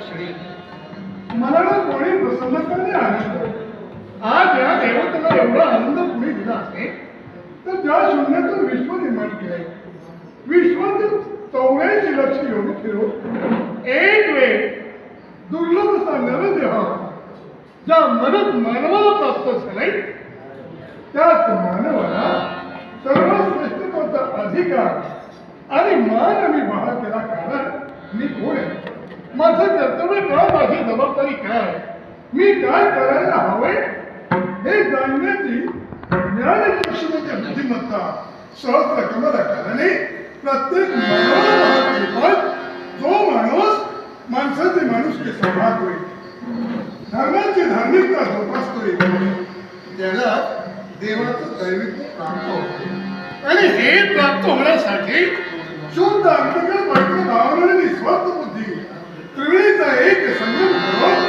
क्षणी मनाला कोणी प्रसन्नताने आनंद आज या देवतेला एवढा आनंद कुणी दिला असेल तर ज्या शून्यातून विश्व निर्माण केले विश्वातील 84 लक्ष योग फिरून एक वेळ दुर्लभ असा नरदेह ज्या मदत मानवाला प्राप्त झाले त्याच मानवाला सर्वश्रेष्ठत्वाचा अधिकार आणि मान मी बहाल केला कारण मी कोण आहे माझं कर्तव्य काय माझी जबाबदारी काय मी काय करायला हवे हे जाणण्याची ज्ञानचक्षुतेची बुद्धिमत्ता सहस्र कमलाकाराने प्रत्येक मानवाला जो माणूस माणसाचे माणुसकी सांभाळतोय धर्माची धार्मिकता जोपासतोय त्याला देवाचं दैवित्व प्राप्त होते आणि हे प्राप्त होण्यासाठी शुद्ध अंतर्गत पवित्र भावना निस्वार्थ बुद्धी त्रिवेणीचा एक संगम करून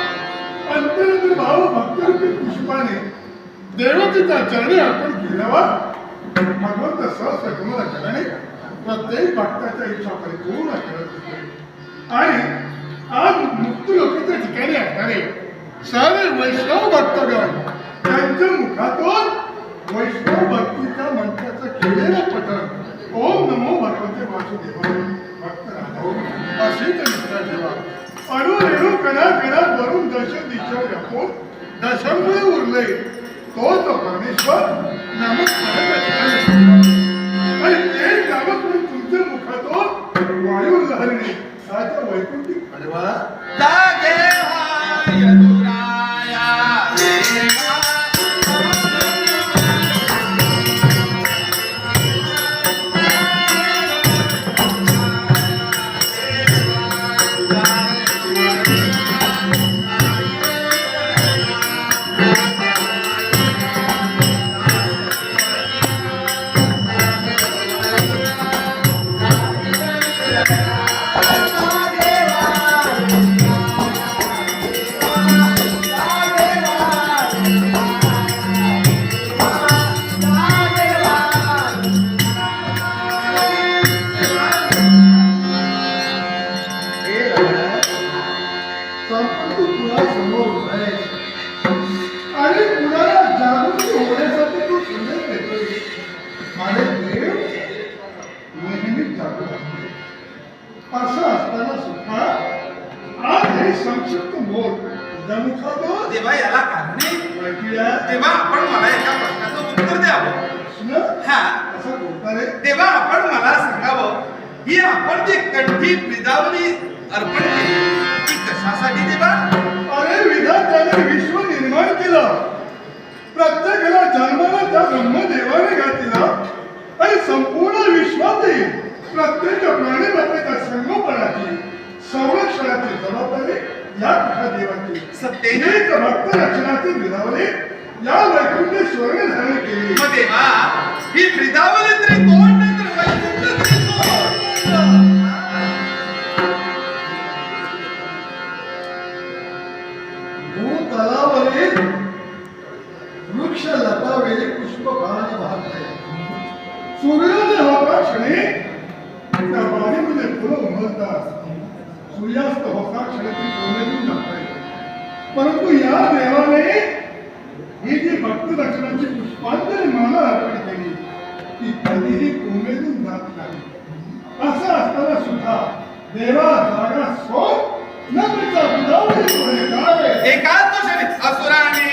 अंतरंग भाव भक्तरूपी पुष्पाने देवतेच्या चरणी अर्पण केल्यावर भगवंत सहस्र कमलाकाराने प्रत्येक भक्ताच्या इच्छा परिपूर्ण करत असते आणि आज मुक्त लोकांच्या ठिकाणी असणारे सारे वैष्णव भक्तगण त्यांच्या मुखातून वैष्णव भक्तीच्या मंत्राचं केलेलं पठण ओम नमो भगवते वासुदेवाय भक्त राघव अशी निष्ठा ठेवा अणुरेणू कणा कणात वरून दश दिशा व्यापून दशमुळे उरले तोच परमेश्वर नमस्कार आणि ते नामस्मरण तुमच्या मुखातून वायू लहरणे साच्या वैकुंठिक अडवा देवा याला कारणे तेव्हा आपण मला एका प्रश्नाचं उत्तर द्यावं तेव्हा आपण मला सांगावं ही आपण जी कंठी ब्रिदावली अर्पण केली ती कशासाठी देवा अरे विधात्याने विश्व निर्माण केलं प्रत्येकाला जन्माला त्या ब्रह्मदेवाने घातला आणि संपूर्ण विश्वातील प्रत्येक प्राणीमात्रेच्या संगोपनाची संरक्षणाची जबाबदारी या देवाची सत्तेने भक्त रक्षणाची ब्रिदावली या वैकुंठेश्वराने धारण केली मग देवा ही ब्रिदावली तरी कोण नाही तर वैकुंठ तरी कोण भूतलावरील वृक्ष लतावेली पुष्प फळाने वाहते सूर्योदय होता क्षणी त्या बागेमध्ये फुलं उमलतात सूर्यास्त होता क्षणी ती कोमेजून जाते परंतु या देवाने ही जी भक्त रक्षणाची पुष्पांजली मला अर्पण केली ती कधीही कोमेजून जात नाही असं असताना सुद्धा देवा जागा सोड न त्याचा बुधावली पुढे काय एकाच क्षणी असुराने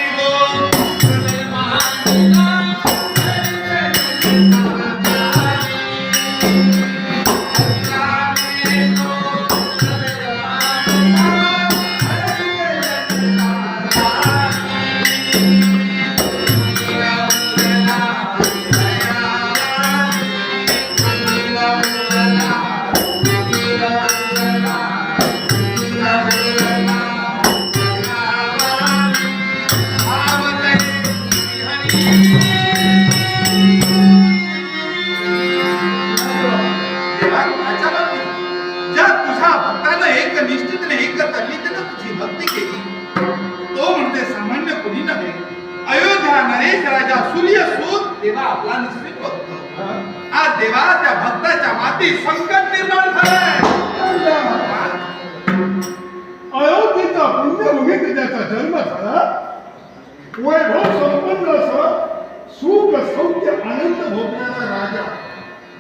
आपला निश्चित भक्त आज देवा त्या भक्ताच्या माती संकट निर्माण झालंय झाला वैभव संपन्न असं सुख सौख्य आनंद भोगणारा राजा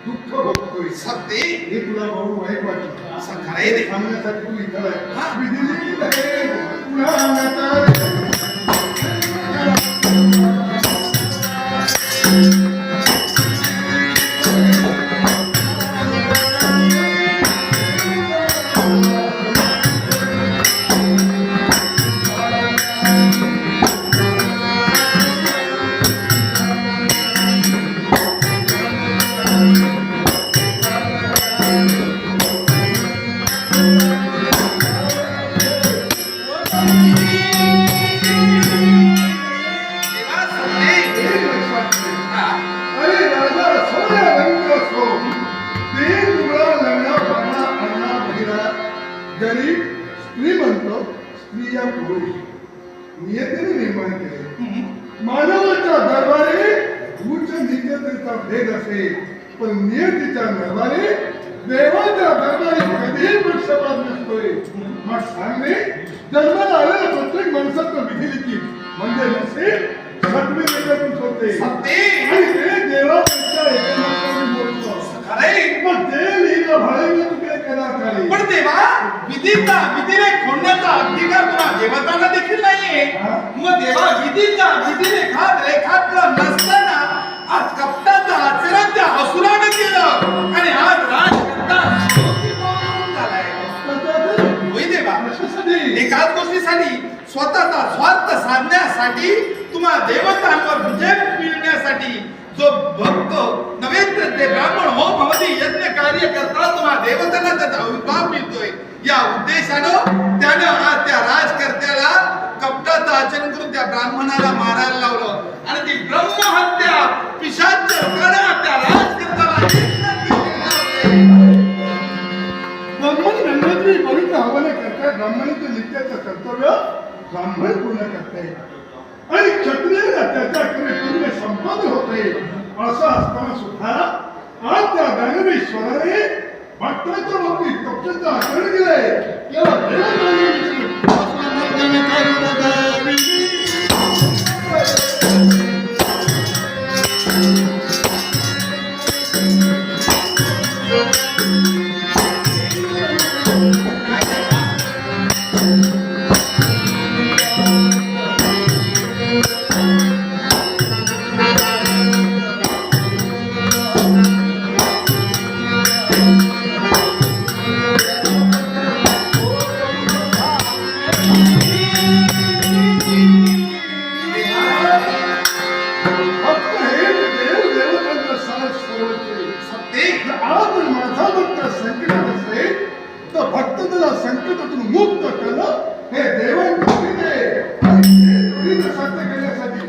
दुःख भोगतोय सत्य हे तुला बघून वाईट वाटलं असं खरंय रे. सांगण्यासाठी तू इथं आहे हा. विधी लिखित आहे पुन्हा देवा सत्य हा अरे राजा सोन्या रंग असो ते तुला लग्ना पाना अन्ना बहिरा गरीब श्रीमंत स्त्रिया पुरुष नियतीने निर्माण केले मानवाच्या दरबारी उच्च नित्यतेचा भेद असेल पण नियतीच्या दरबारी देवाच्या दरबारी कधीही पक्षपात नसतोय मग सांगणे जन्माला आलेल्या प्रत्येक माणसाचं विधी लिखित म्हणजे नसेल सत्वे वेगळं होते सत्य आणि ते देवापेक्षा एकमात्राने मोठं. खरंय. मग ते लिहिलं भाडे तुझे करा करे पण देवा विधीने खोडण्याचा अधिकार तुला देवतांना देखील नाहीये. हा. मग देवा रेखाटलं नसताना आज कपटाचं आचरण त्या असुरानं केलं आणि आज राजकर्ता झालाय. होय देवा एकाच गोष्टीसाठी स्वतःचा स्वार्थ साधण्यासाठी तुम्हाला देवतांवर विजय मिळण्यासाठी जो भक्त नव्हे तर ते ब्राह्मण हो भवती यज्ञ कार्य करता तुम्हाला देवतांना त्याचा अविर्भाव मिळतोय या उद्देशानं त्यानं आज त्या राजकर्त्याला कपटाचं आचरण करून त्या ब्राह्मणाला मारायला लावलं आणि ती ब्रह्महत्या पिशाच त्या राजकर्त्याला ब्राह्मण गंगाधरी पवित्र हवाले करताय ब्राह्मणाचं नित्याचं कर्तव्य ब्राह्मण पूर्ण करते आणि क्षत्रियाला त्याच्याकडे पूर्ण संपादन होते असं असताना सुद्धा आज त्या दानवेश्वराने भक्ताच्या बाबतीत कपटाचं आचरण केलंय तेव्हा आज माझा भक्त संकटात असेल तर भक्त त्याला संकटातून मुक्त करणं हे देवांचे सत्य करण्यासाठी